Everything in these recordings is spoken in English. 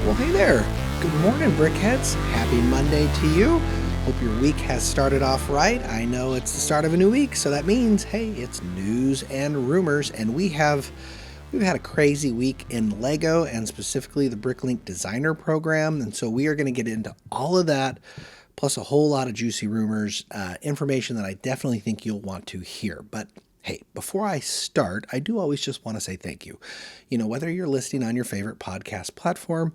Well, hey there. Good morning, Brickheads. Happy Monday to you. Hope your week has started off right. I know it's the start of a new week, so that means, hey, it's news and rumors, and we've had a crazy week in Lego and specifically the Bricklink Designer program, and so we are going to get into all of that, plus a whole lot of juicy rumors, information that I definitely think you'll want to hear. But hey, before I start, I do always just want to say thank you. You know, whether you're listening on your favorite podcast platform,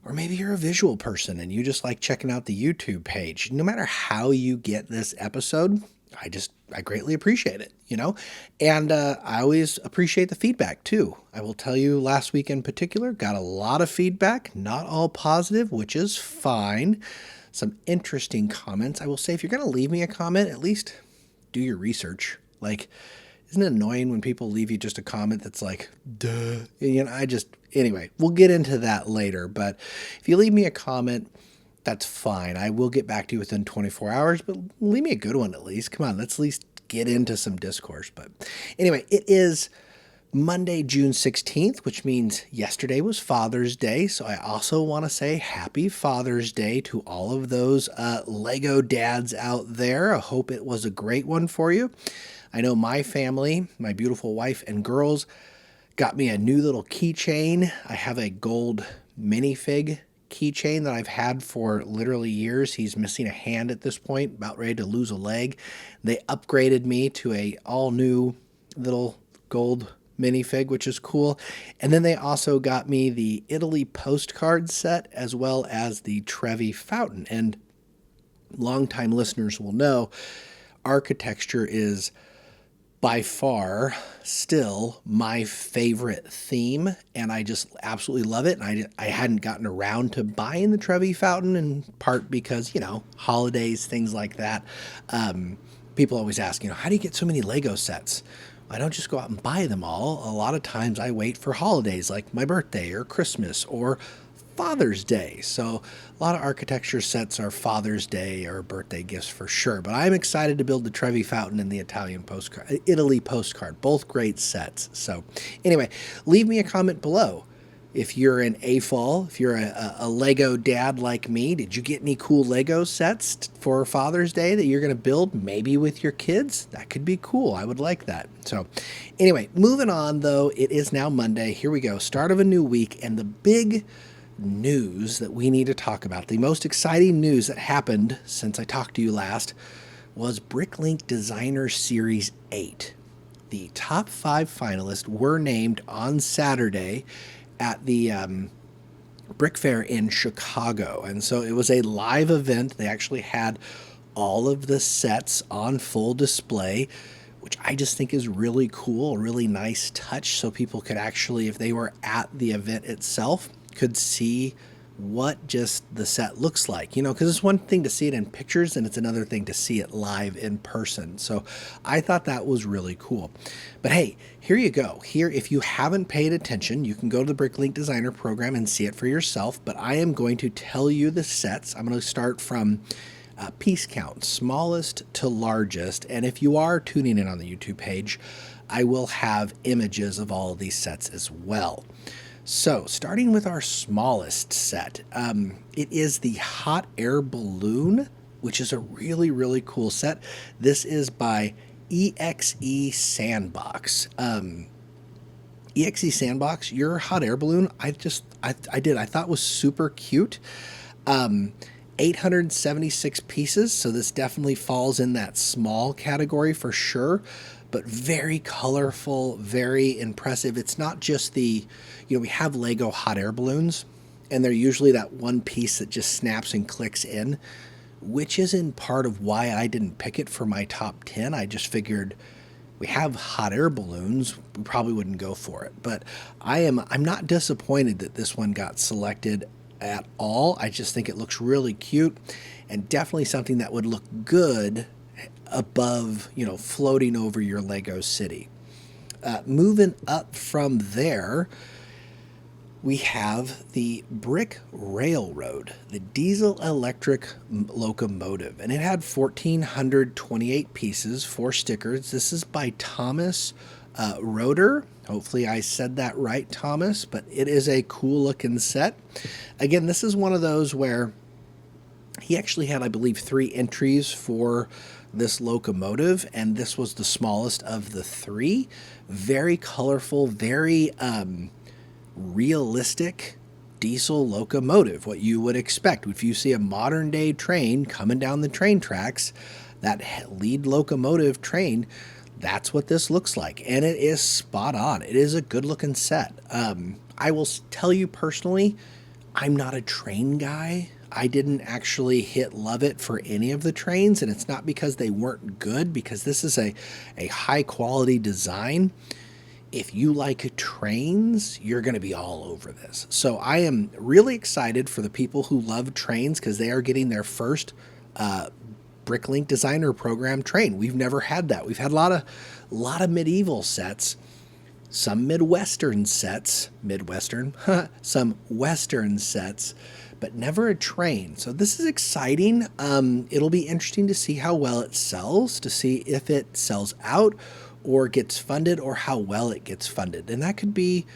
or maybe you're a visual person and you just like checking out the YouTube page, no matter how you get this episode, I greatly appreciate it, you know? And I always appreciate the feedback too. I will tell you, last week in particular, got a lot of feedback, not all positive, which is fine. Some interesting comments. I will say, if you're going to leave me a comment, at least do your research. Like, isn't it annoying when people leave you just a comment that's like, duh? You know, anyway, we'll get into that later. But if you leave me a comment, that's fine. I will get back to you within 24 hours, but leave me a good one at least. Come on, let's at least get into some discourse. But anyway, it is Monday, June 16th, which means yesterday was Father's Day. So I also want to say happy Father's Day to all of those Lego dads out there. I hope it was a great one for you. I know my family, my beautiful wife and girls, got me a new little keychain. I have a gold minifig keychain that I've had for literally years. He's missing a hand at this point, about ready to lose a leg. They upgraded me to a all new little gold minifig, which is cool. And then they also got me the Italy postcard set as well as the Trevi fountain. And longtime listeners will know architecture is by far still my favorite theme, and I just absolutely love it. And I hadn't gotten around to buying the Trevi fountain, in part because, you know, holidays, things like that. People always ask, you know, how do you get so many Lego sets? I don't just go out and buy them all. A lot of times I wait for holidays like my birthday or Christmas or Father's Day. So a lot of architecture sets are Father's Day or birthday gifts for sure. But I'm excited to build the Trevi fountain and the Italy postcard. Both great sets. So anyway, leave me a comment below. If you're an AFOL, if you're a Lego dad like me, did you get any cool Lego sets for Father's Day that you're going to build maybe with your kids? That could be cool. I would like that. So anyway, moving on though, it is now Monday. Here we go. Start of a new week, and the big news that we need to talk about, the most exciting news that happened since I talked to you last, was Bricklink Designer Series 8. The top 5 finalists were named on Saturday at the Brick Fair in Chicago. And so it was a live event. They actually had all of the sets on full display, which I just think is really cool, a really nice touch, so people could actually, if they were at the event itself, could see what just the set looks like, you know, because it's one thing to see it in pictures and it's another thing to see it live in person. So I thought that was really cool. But hey, here you go. Here, if you haven't paid attention, you can go to the Bricklink Designer program and see it for yourself. But I am going to tell you the sets. I'm going to start from piece count, smallest to largest. And if you are tuning in on the YouTube page, I will have images of all of these sets as well. So, starting with our smallest set, it is the hot air balloon, which is a really, really cool set. This is by EXE Sandbox. EXE Sandbox, your hot air balloon, I thought was super cute. 876 pieces, so this definitely falls in that small category for sure, but very colorful, very impressive. It's not just we have Lego hot air balloons, and they're usually that one piece that just snaps and clicks in, which is in part of why I didn't pick it for my top 10. I just figured we have hot air balloons, we probably wouldn't go for it. But I'm not disappointed that this one got selected at all. I just think it looks really cute and definitely something that would look good above, floating over your Lego city. Moving up from there, we have the Brick Railroad, the diesel electric locomotive, and it had 1,428 pieces, 4 stickers. This is by Thomas rotor. Hopefully I said that right, Thomas, but it is a cool looking set. Again, this is one of those where he actually had, I believe, 3 entries for this locomotive, and this was the smallest of the 3. Very colorful, very realistic diesel locomotive, what you would expect. If you see a modern day train coming down the train tracks, that lead locomotive train, that's what this looks like, and it is spot on. It is a good looking set. I will tell you personally, I'm not a train guy. I didn't actually hit love it for any of the trains, and it's not because they weren't good, because this is a high quality design. If you like trains, you're going to be all over this. So I am really excited for the people who love trains, because they are getting their first Bricklink Designer Program train. We've never had that. We've had a lot of medieval sets, some Midwestern sets, some Western sets, but never a train. So this is exciting. It'll be interesting to see how well it sells, to see if it sells out or gets funded, or how well it gets funded. And that could be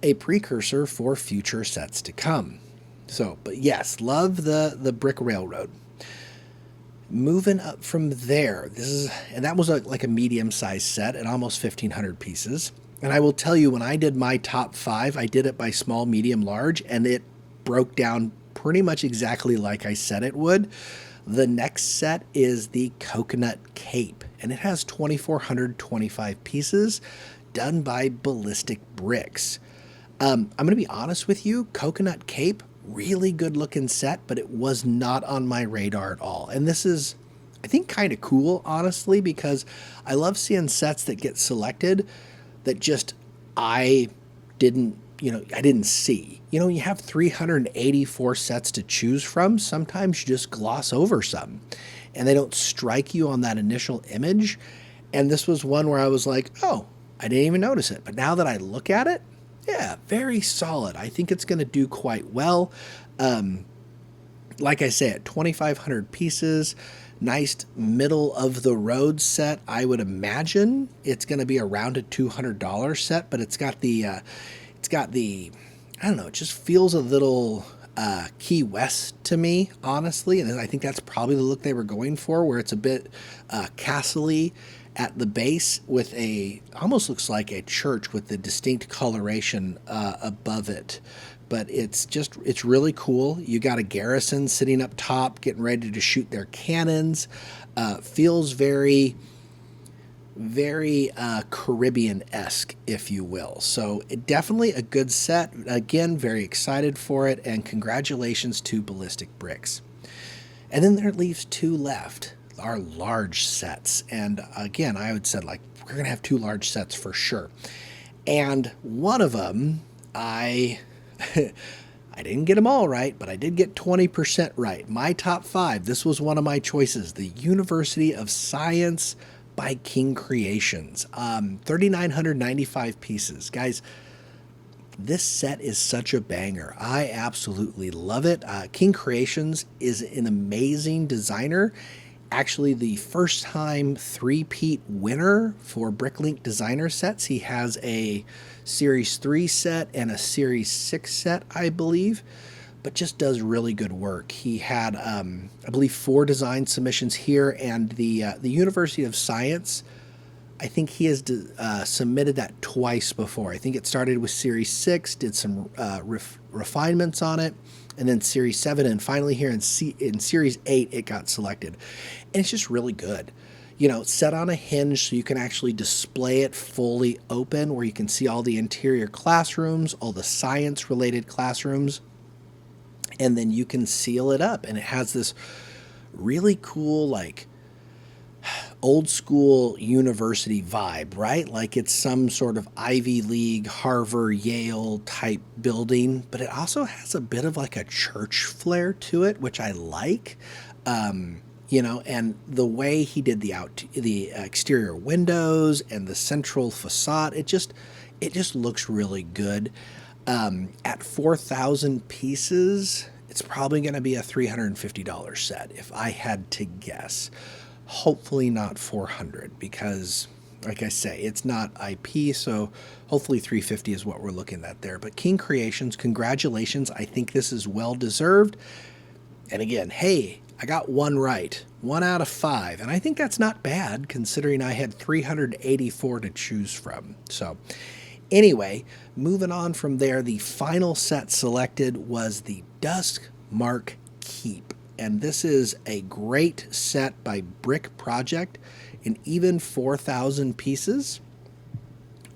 a precursor for future sets to come. So, but yes, love the Brick Railroad. Moving up from there, and that was like a medium-sized set at almost 1,500 pieces. And I will tell you, when I did my top 5, I did it by small, medium, large, and it broke down pretty much exactly like I said it would. The next set is the Coconut Cape, and it has 2,425 pieces done by Ballistic Bricks. I'm going to be honest with you, Coconut Cape, really good looking set, but it was not on my radar at all. And this is, I think, kind of cool, honestly, because I love seeing sets that get selected that just I didn't see. You have 384 sets to choose from. Sometimes you just gloss over some, and they don't strike you on that initial image. And this was one where I was like, oh, I didn't even notice it. But now that I look at it, yeah, very solid. I think it's going to do quite well. Like I said, 2,500 pieces, nice middle of the road set. I would imagine it's going to be around a $200 set, but it's got the, I don't know, it just feels a little Key West to me, honestly. And I think that's probably the look they were going for, where it's a bit castle-y at the base with almost looks like a church with the distinct coloration above it. But it's really cool. You got a garrison sitting up top getting ready to shoot their cannons. Feels very, very Caribbean-esque, if you will. So definitely a good set. Again, very excited for it, and congratulations to Ballistic Bricks. And then there leaves 2 left, our large sets. And again, I would say, like, we're going to have 2 large sets for sure. And one of them, I didn't get them all right, but I did get 20% right. My top 5, this was one of my choices, the University of Science by King Creations. 3,995 pieces. Guys, this set is such a banger. I absolutely love it. King Creations is an amazing designer. Actually, the first time three-peat winner for Bricklink Designer sets. He has a Series 3 set and a Series 6 set, I believe, but just does really good work. He had, I believe, 4 design submissions here, and the University of Science, I think he has submitted that twice before. I think it started with Series 6, did some refinements on it, and then Series 7, and finally here in Series 8, it got selected. And it's just really good. Set on a hinge so you can actually display it fully open, where you can see all the interior classrooms, all the science-related classrooms, and then you can seal it up. And it has this really cool, like, old school university vibe, right? Like it's some sort of Ivy League, Harvard, Yale type building, but it also has a bit of like a church flair to it, which I like. And the way he did the exterior windows and the central facade, it just looks really good. At 4,000 pieces, it's probably going to be a $350 set if I had to guess. Hopefully not 400, because like I say, it's not IP, so hopefully 350 is what we're looking at there. But King Creations, congratulations. I think this is well deserved. And again, hey, I got one right, 1 out of 5. And I think that's not bad considering I had 384 to choose from. So anyway, moving on from there, the final set selected was the Duskmark Keep. And this is a great set by Brick Project in even 4,000 pieces.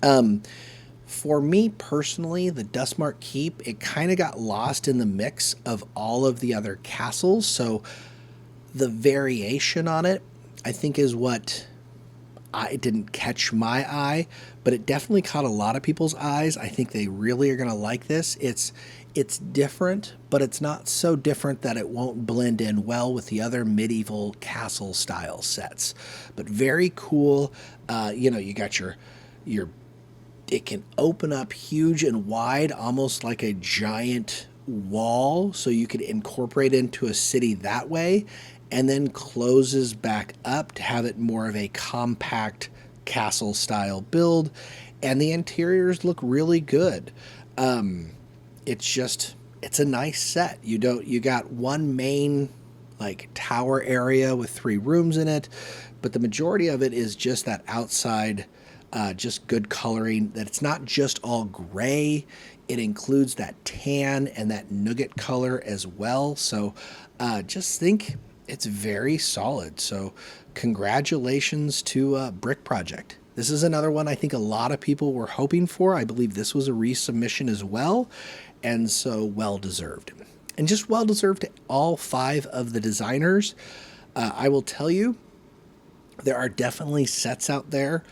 For me personally, the Duskmark Keep, it kind of got lost in the mix of all of the other castles. So the variation on it, I think, is what I didn't catch my eye, but it definitely caught a lot of people's eyes. I think they really are going to like this. It's different, but it's not so different that it won't blend in well with the other medieval castle style sets. But very cool. You got your it can open up huge and wide, almost like a giant wall, so you could incorporate into a city that way, and then closes back up to have it more of a compact castle style build. And the interiors look really good. It's a nice set. You got one main like tower area with 3 rooms in it, but the majority of it is just that outside, just good coloring. That it's not just all gray. It includes that tan and that nougat color as well. So just think it's very solid. So congratulations to Brick Project. This is another one I think a lot of people were hoping for. I believe this was a resubmission as well, and so well-deserved. And just well-deserved to all 5 of the designers. I will tell you, there are definitely sets out there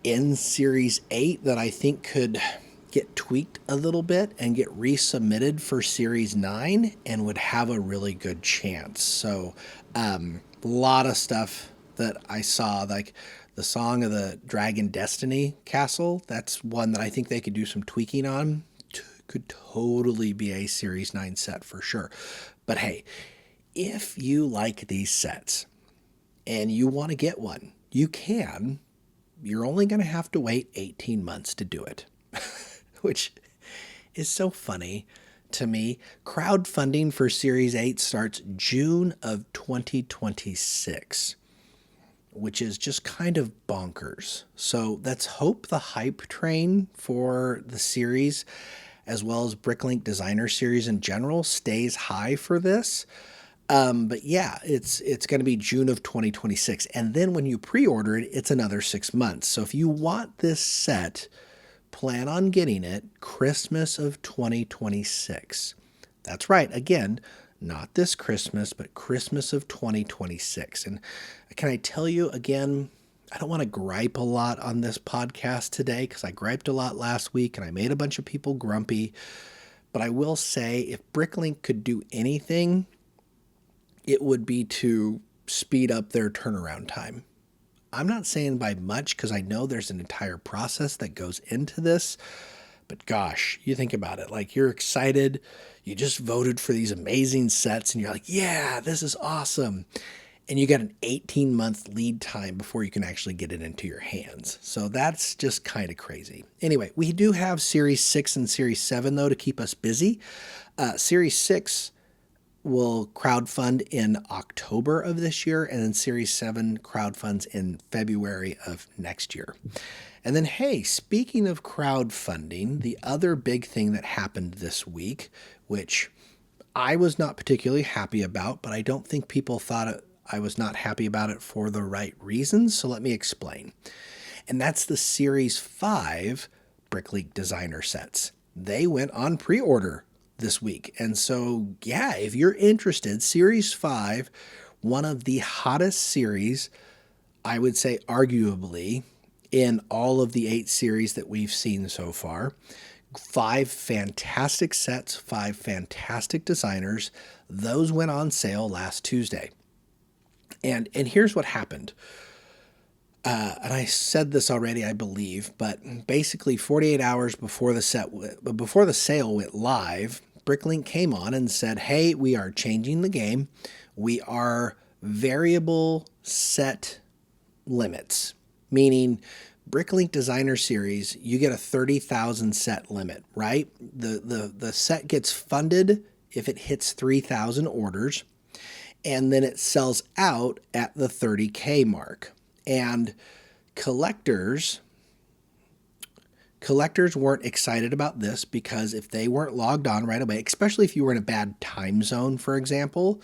in Series 8 that I think could get tweaked a little bit and get resubmitted for Series 9 and would have a really good chance. So a lot of stuff that I saw, like the Song of the Dragon Destiny Castle, that's one that I think they could do some tweaking on. Could totally be a Series 9 set for sure. But hey, if you like these sets and you want to get one, you can. You're only going to have to wait 18 months to do it, which is so funny to me. Crowdfunding for Series 8 starts June of 2026, which is just kind of bonkers. So let's hope the hype train for the series, as well as Bricklink Designer Series in general, stays high for this. But yeah, it's going to be June of 2026. And then when you pre-order it, it's another 6 months. So if you want this set, plan on getting it Christmas of 2026. That's right. Again, not this Christmas, but Christmas of 2026. And can I tell you again, I don't want to gripe a lot on this podcast today because I griped a lot last week and I made a bunch of people grumpy. But I will say, if Bricklink could do anything, it would be to speed up their turnaround time. I'm not saying by much because I know there's an entire process that goes into this. But gosh, you think about it, like you're excited, you just voted for these amazing sets and you're like, yeah, this is awesome. And you got an 18-month lead time before you can actually get it into your hands. So that's just kind of crazy. Anyway, we do have Series 6 and Series 7, though, to keep us busy. Series 6 will crowdfund in October of this year, and then Series 7 crowdfunds in February of next year. And then, hey, speaking of crowdfunding, the other big thing that happened this week, which I was not particularly happy about, but I don't think people thought I was not happy about it for the right reasons, so let me explain. And that's the Series 5 Bricklink Designer sets. They went on pre-order this week. And so, yeah, if you're interested, Series 5, one of the hottest series, I would say arguably, in all of the 8 series that we've seen so far. 5 fantastic sets, 5 fantastic designers. Those went on sale last Tuesday. And here's what happened. And I said this already, I believe, but basically 48 hours before the sale went live, Bricklink came on and said, hey, we are changing the game. We are variable set limits. meaning Bricklink Designer Series, you get a 30,000 set limit, right? The set gets funded if it hits 3,000 orders, and then it sells out at the 30K mark. And collectors weren't excited about this because if they weren't logged on right away, especially if you were in a bad time zone, for example,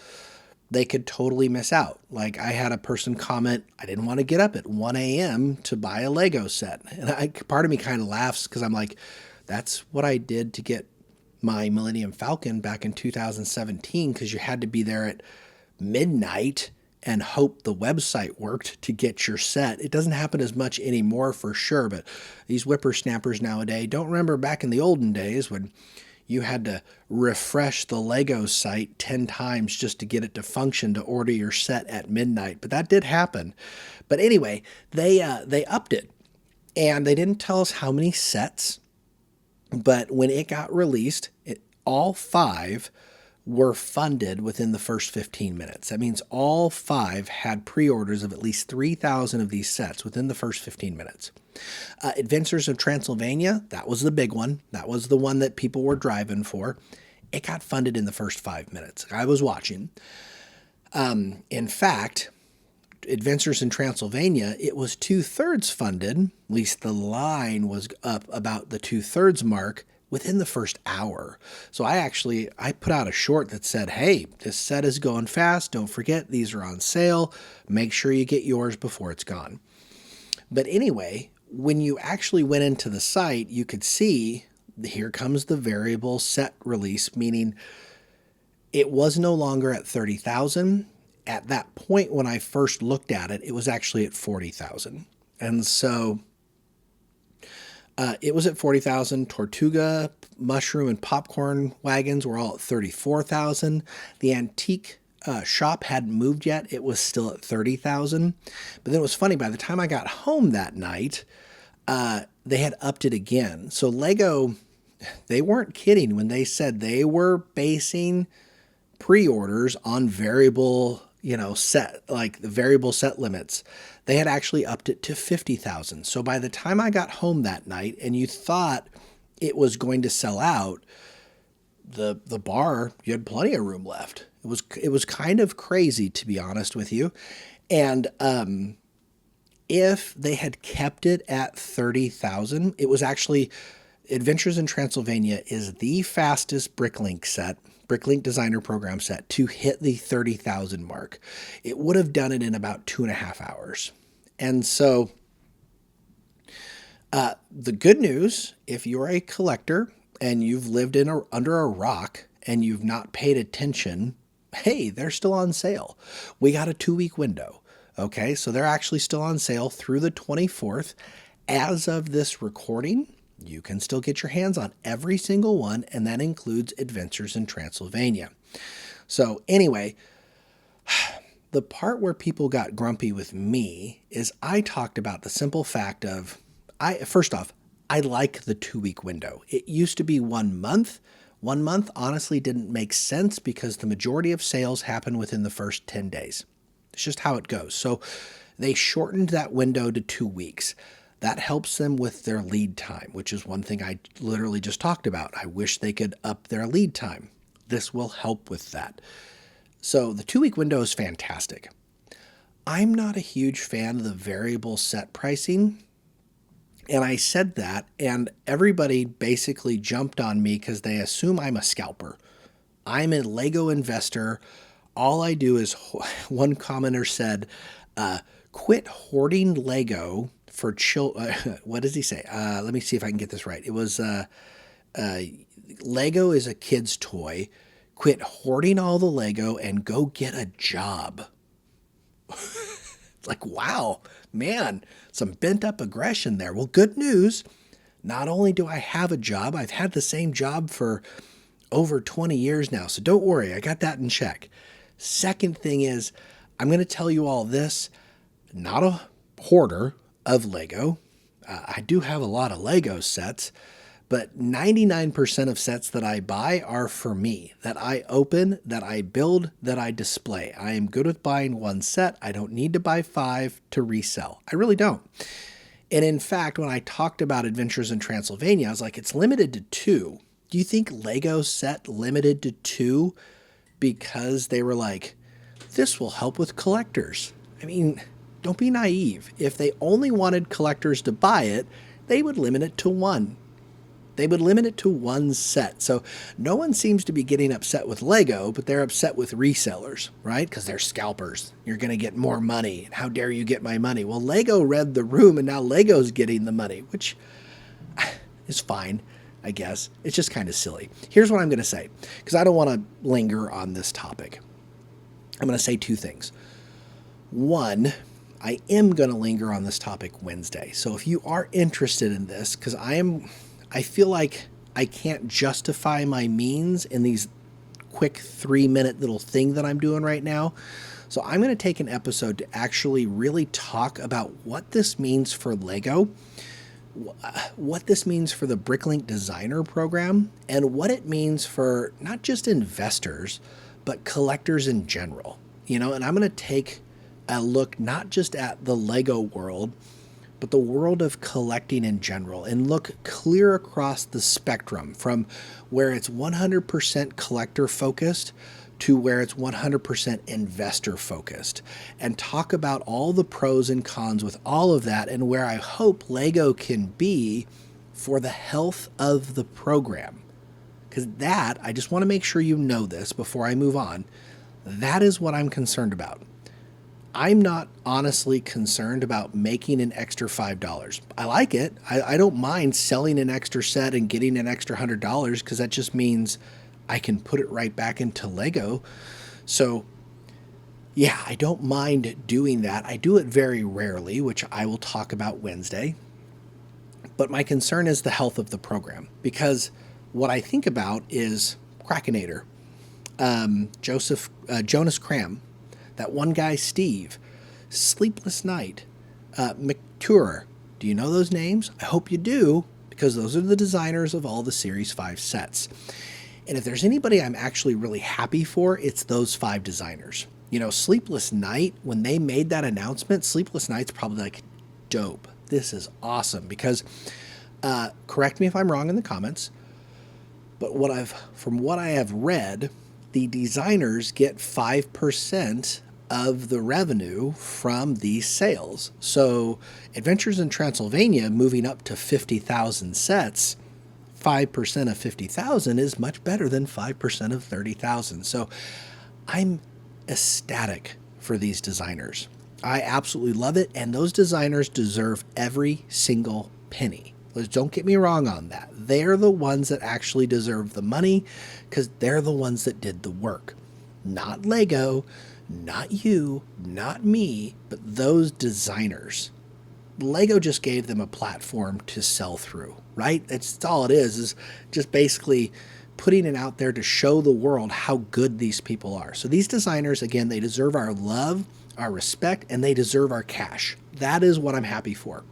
they could totally miss out. Like I had a person comment, I didn't want to get up at 1 a.m. to buy a Lego set. And part of me kind of laughs because I'm like, that's what I did to get my Millennium Falcon back in 2017, because you had to be there at midnight and hope the website worked to get your set. It doesn't happen as much anymore for sure, but these whippersnappers nowadays don't remember back in the olden days when you had to refresh the Lego site 10 times just to get it to function to order your set at midnight. But that did happen. But anyway, they upped it, and they didn't tell us how many sets, but when it got released, all 5 were funded within the first 15 minutes. That means all 5 had pre-orders of at least 3,000 of these sets within the first 15 minutes. Adventures of Transylvania, that was the big one. That was the one that people were driving for. It got funded in the first 5 minutes. I was watching. In fact, Adventures in Transylvania, it was 2/3 funded. At least the line was up about the 2/3 mark within the first hour. So I put out a short that said, hey, this set is going fast. Don't forget, these are on sale. Make sure you get yours before it's gone. But anyway, when you actually went into the site, you could see here comes the variable set release, meaning it was no longer at 30,000. At that point, when I first looked at it, it was actually at 40,000. And so it was at 40,000. Tortuga, mushroom, and popcorn wagons were all at 34,000. The antique shop hadn't moved yet. It was still at 30,000. But then it was funny. By the time I got home that night, they had upped it again. So Lego, they weren't kidding when they said they were basing pre-orders on variable, set, like the variable set limits. They had actually upped it to 50,000. So by the time I got home that night and you thought it was going to sell out, the bar, you had plenty of room left. It was kind of crazy, to be honest with you. And if they had kept it at 30,000, it was actually Adventures in Transylvania is the fastest Bricklink Designer Program set to hit the 30,000 mark. It would have done it in about 2.5 hours. And so the good news, if you're a collector and you've lived under a rock and you've not paid attention, hey, they're still on sale. We got a 2-week window. Okay, so they're actually still on sale through the 24th. As of this recording, you can still get your hands on every single one, and that includes Adventures in Transylvania. So anyway, the part where people got grumpy with me is I talked about the simple fact of, first off, I like the 2-week window. It used to be 1 month. 1 month honestly didn't make sense because the majority of sales happen within the first 10 days. It's just how it goes. So they shortened that window to 2 weeks. That helps them with their lead time, which is one thing I literally just talked about. I wish they could up their lead time. This will help with that. So the 2-week window is fantastic. I'm not a huge fan of the variable set pricing. And I said that, and everybody basically jumped on me because they assume I'm a scalper. I'm a Lego investor. All I do is, one commenter said, quit hoarding Lego for what does he say? Let me see if I can get this right. It was, Lego is a kid's toy. Quit hoarding all the Lego and go get a job. It's like, wow, man, some bent up aggression there. Well, good news. Not only do I have a job, I've had the same job for over 20 years now. So don't worry, I got that in check. Second thing is, I'm going to tell you all this, not a hoarder of Lego. I do have a lot of Lego sets, But 99% of sets that I buy are for me, that I open, that I build, that I display. I am good with buying one set. I don't need to buy 5 to resell. I really don't. And in fact, when I talked about Adventures in Transylvania, I was like, it's limited to 2. Do you think Lego set limited to 2 because they were like, this will help with collectors? I mean, don't be naive. If they only wanted collectors to buy it, they would limit it to 1. They would limit it to 1 set. So no one seems to be getting upset with Lego, but they're upset with resellers, right? Because they're scalpers. You're going to get more money. How dare you get my money? Well, Lego read the room, and now Lego's getting the money, which is fine, I guess. It's just kind of silly. Here's what I'm going to say, because I don't want to linger on this topic. I'm going to say 2 things. One, I am going to linger on this topic Wednesday. So if you are interested in this, because I feel like I can't justify my means in these quick 3-minute little thing that I'm doing right now. So I'm going to take an episode to actually really talk about what this means for Lego, what this means for the Bricklink Designer program, and what it means for not just investors, but collectors in general. And I'm going to take a look not just at the Lego world, but the world of collecting in general, and look clear across the spectrum from where it's 100% collector focused to where it's 100% investor focused, and talk about all the pros and cons with all of that, and where I hope Lego can be for the health of the program. Because that, I just want to make sure you know this before I move on, that is what I'm concerned about. I'm not honestly concerned about making an extra $5. I like it. I don't mind selling an extra set and getting an extra $100 because that just means I can put it right back into Lego. So yeah, I don't mind doing that. I do it very rarely, which I will talk about Wednesday. But my concern is the health of the program, because what I think about is Krakenator, Jonas Cram, that one guy, Steve, Sleepless Night, McTurer. Do you know those names? I hope you do, because those are the designers of all the Series 5 sets. And if there's anybody I'm actually really happy for, it's those 5 designers. Sleepless Night, when they made that announcement, Sleepless Night's probably like, dope. This is awesome, because, correct me if I'm wrong in the comments, but from what I have read, the designers get 5% of the revenue from these sales. So Adventures in Transylvania moving up to 50,000 sets, 5% of 50,000 is much better than 5% of 30,000. So I'm ecstatic for these designers. I absolutely love it, and those designers deserve every single penny. Don't get me wrong on that. They're the ones that actually deserve the money because they're the ones that did the work. Not Lego, not you, not me, but those designers. Lego just gave them a platform to sell through, right? That's all it is just basically putting it out there to show the world how good these people are. So these designers, again, they deserve our love, our respect, and they deserve our cash. That is what I'm happy for.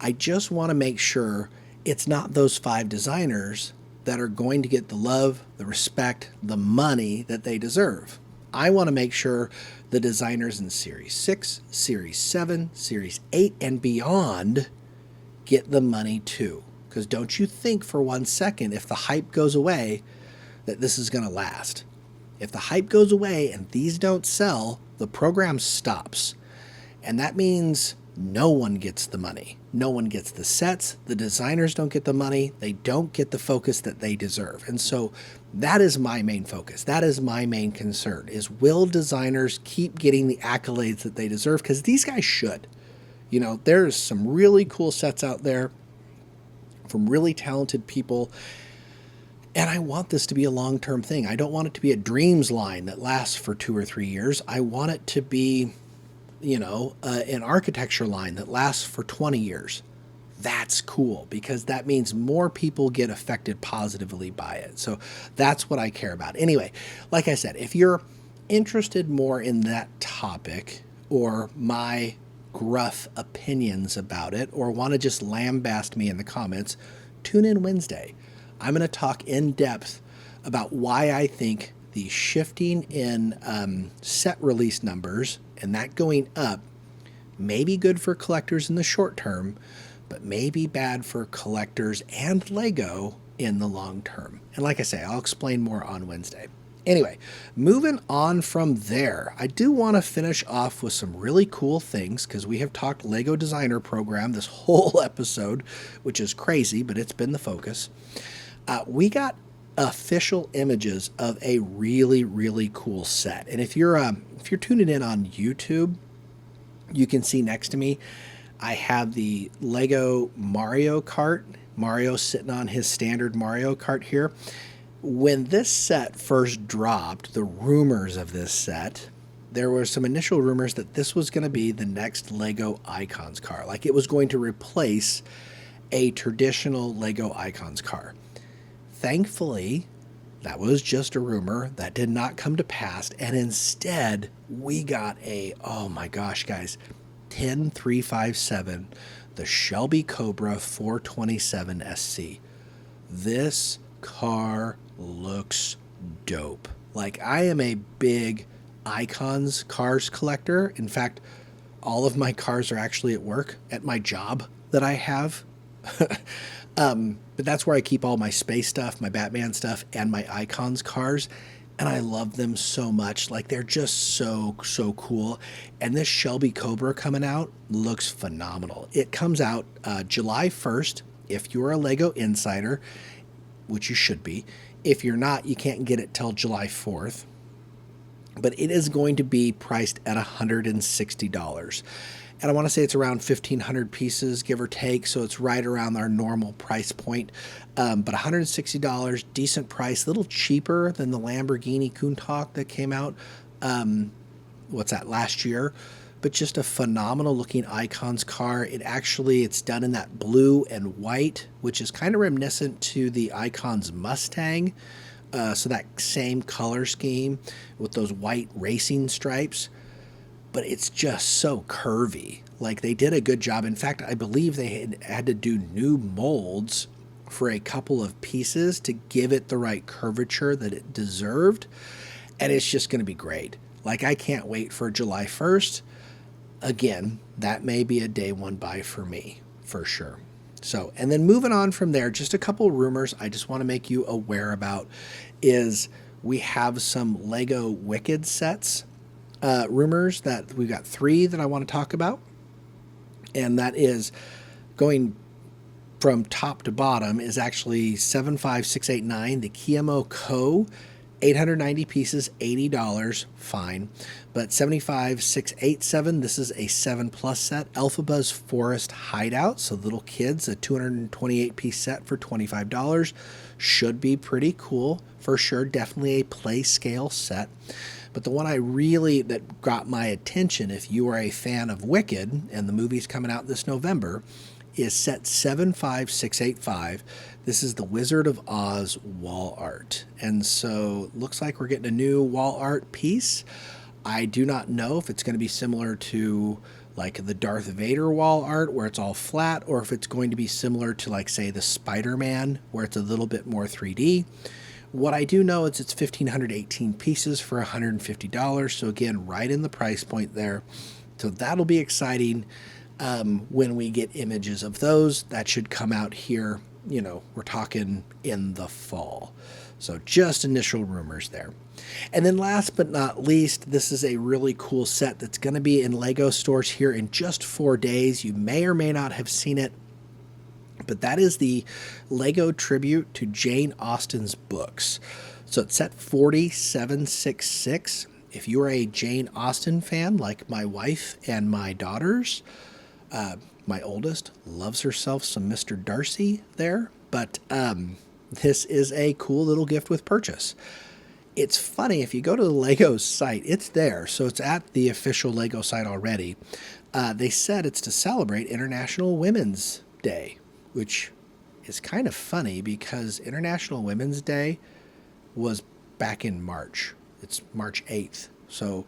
I just want to make sure it's not those 5 designers that are going to get the love, the respect, the money that they deserve. I want to make sure the designers in Series 6, Series 7, Series 8, and beyond get the money too. Because don't you think for 1 second, if the hype goes away, that this is going to last. If the hype goes away and these don't sell, the program stops. And that means no one gets the money. No one gets the sets. The designers don't get the money. They don't get the focus that they deserve. And so that is my main focus. That is my main concern, is will designers keep getting the accolades that they deserve? Because these guys should. There's some really cool sets out there from really talented people. And I want this to be a long-term thing. I don't want it to be a dreams line that lasts for 2 or 3 years. I want it to be an architecture line that lasts for 20 years. That's cool, because that means more people get affected positively by it. So that's what I care about. Anyway, like I said, if you're interested more in that topic or my gruff opinions about it or want to just lambaste me in the comments, tune in Wednesday. I'm going to talk in depth about why I think the shifting in set release numbers and that going up may be good for collectors in the short term, but may be bad for collectors and Lego in the long term. And like I say, I'll explain more on Wednesday. Anyway, moving on from there, I do want to finish off with some really cool things because we have talked Lego Designer Program this whole episode, which is crazy, but it's been the focus. We got official images of a really, really cool set. And if you're tuning in on YouTube, you can see next to me, I have the Lego Mario Kart. Mario sitting on his standard Mario Kart here. When this set first dropped, the rumors of this set, there were some initial rumors that this was going to be the next Lego Icons car. Like it was going to replace a traditional Lego Icons car. Thankfully, that was just a rumor. That did not come to pass. And instead, we got oh my gosh, guys, 10357, the Shelby Cobra 427 SC. This car looks dope. Like, I am a big Icons cars collector. In fact, all of my cars are actually at work at my job that I have. But that's where I keep all my space stuff, my Batman stuff, and my Icons cars. And I love them so much. Like, they're just so cool. And this Shelby Cobra coming out looks phenomenal. It comes out July 1st. If you're a Lego insider, which you should be. If you're not, you can't get it till July 4th. But it is going to be priced at $160. And I want to say it's around 1,500 pieces, give or take, so it's right around our normal price point. But $160, decent price, a little cheaper than the Lamborghini Countach that came out, last year. But just a phenomenal looking Icons car. It's done in that blue and white, which is kind of reminiscent to the Icons Mustang. So that same color scheme with those white racing stripes. But it's just so curvy. Like, they did a good job. In fact, I believe they had to do new molds for a couple of pieces to give it the right curvature that it deserved. And it's just going to be great. Like, I can't wait for July 1st. Again, that may be a day one buy for me, for sure. So, and then moving on from there, just a couple rumors I just want to make you aware about is we have some Lego Wicked sets. Rumors that we've got 3 that I want to talk about, and that is going from top to bottom is actually 75689, the KMO Co. 890 pieces, $80, fine. But 75687, this is a 7+ set, Elphabuzz Forest Hideout, so little kids, a 228 piece set for $25, should be pretty cool for sure. Definitely a play scale set. But the one that got my attention, if you are a fan of Wicked, and the movie's coming out this November, is set 75685. This is the Wizard of Oz wall art. And so looks like we're getting a new wall art piece. I do not know if it's going to be similar to like the Darth Vader wall art where it's all flat, or if it's going to be similar to, like, say, the Spider-Man where it's a little bit more 3D. What I do know is it's 1,518 pieces for $150. So again, right in the price point there. So that'll be exciting when we get images of those. That should come out here, we're talking in the fall. So just initial rumors there. And then last but not least, this is a really cool set that's going to be in Lego stores here in just 4 days. You may or may not have seen it. But that is the Lego tribute to Jane Austen's books. So it's set 4766. If you are a Jane Austen fan, like my wife and my daughters, my oldest loves herself some Mr. Darcy there. But this is a cool little gift with purchase. It's funny, if you go to the Lego site, it's there. So it's at the official Lego site already. They said it's to celebrate International Women's Day, which is kind of funny because International Women's Day was back in March. It's March 8th. So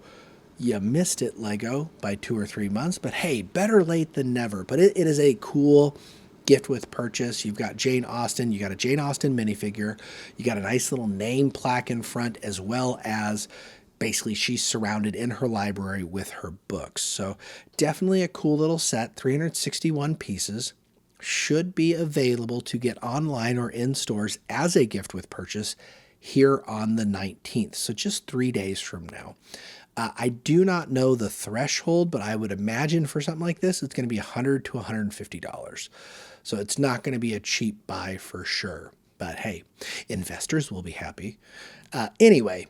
You missed it, Lego, by 2 or 3 months, but hey, better late than never. But it is a cool gift with purchase. You've got Jane Austen, you got a Jane Austen minifigure, you got a nice little name plaque in front, as well as basically she's surrounded in her library with her books. So definitely a cool little set, 361 pieces. Should be available to get online or in stores as a gift with purchase here on the 19th. So just 3 days from now. I do not know the threshold, but I would imagine for something like this, it's going to be $100 to $150. So it's not going to be a cheap buy for sure. But hey, investors will be happy. Anyway,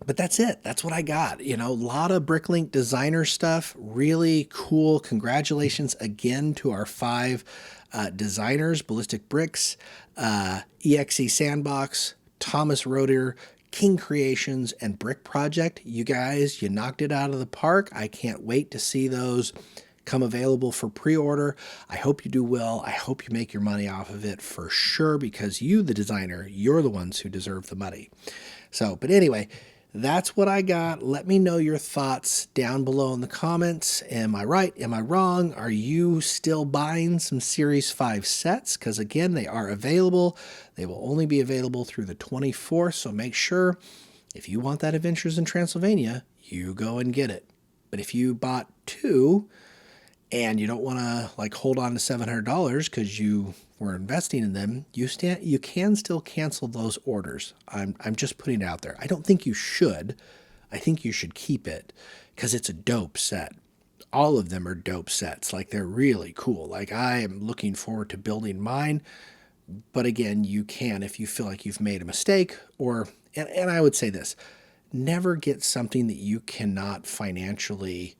but that's it. That's what I got. A lot of Bricklink Designer stuff. Really cool. Congratulations again to our 5 designers: Ballistic Bricks, EXE Sandbox, Thomas Roeder, King Creations, and Brick Project. You guys, you knocked it out of the park. I can't wait to see those come available for pre-order. I hope you do well. I hope you make your money off of it for sure, because you, the designer, you're the ones who deserve the money. So, but anyway, that's what I got. Let me know your thoughts down below in the comments. Am I right? Am I wrong? Are you still buying some Series 5 sets? Because again, they are available. They will only be available through the 24th. So make sure if you want that Adventures in Transylvania, you go and get it. But if you bought 2 and you don't want to hold on to $700 because you were investing in them, you can still cancel those orders. I'm just putting it out there. I don't think you should. I think you should keep it because it's a dope set. All of them are dope sets. They're really cool. I am looking forward to building mine. But again, you can, if you feel like you've made a mistake, and I would say this, never get something that you cannot financially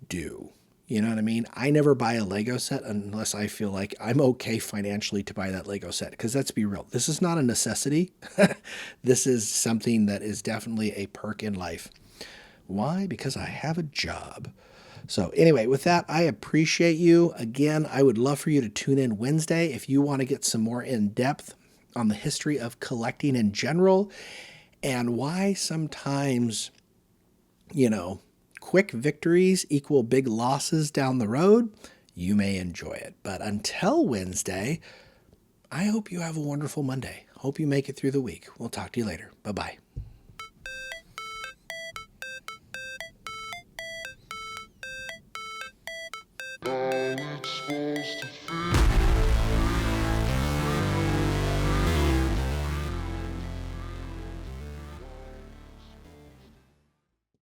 do. You know what I mean? I never buy a Lego set unless I feel like I'm okay financially to buy that Lego set. Because let's be real, this is not a necessity. This is something that is definitely a perk in life. Why? Because I have a job. So anyway, with that, I appreciate you. Again, I would love for you to tune in Wednesday if you want to get some more in depth on the history of collecting in general and why sometimes, quick victories equal big losses down the road. You may enjoy it. But until Wednesday, I hope you have a wonderful Monday. Hope you make it through the week. We'll talk to you later. Bye-bye.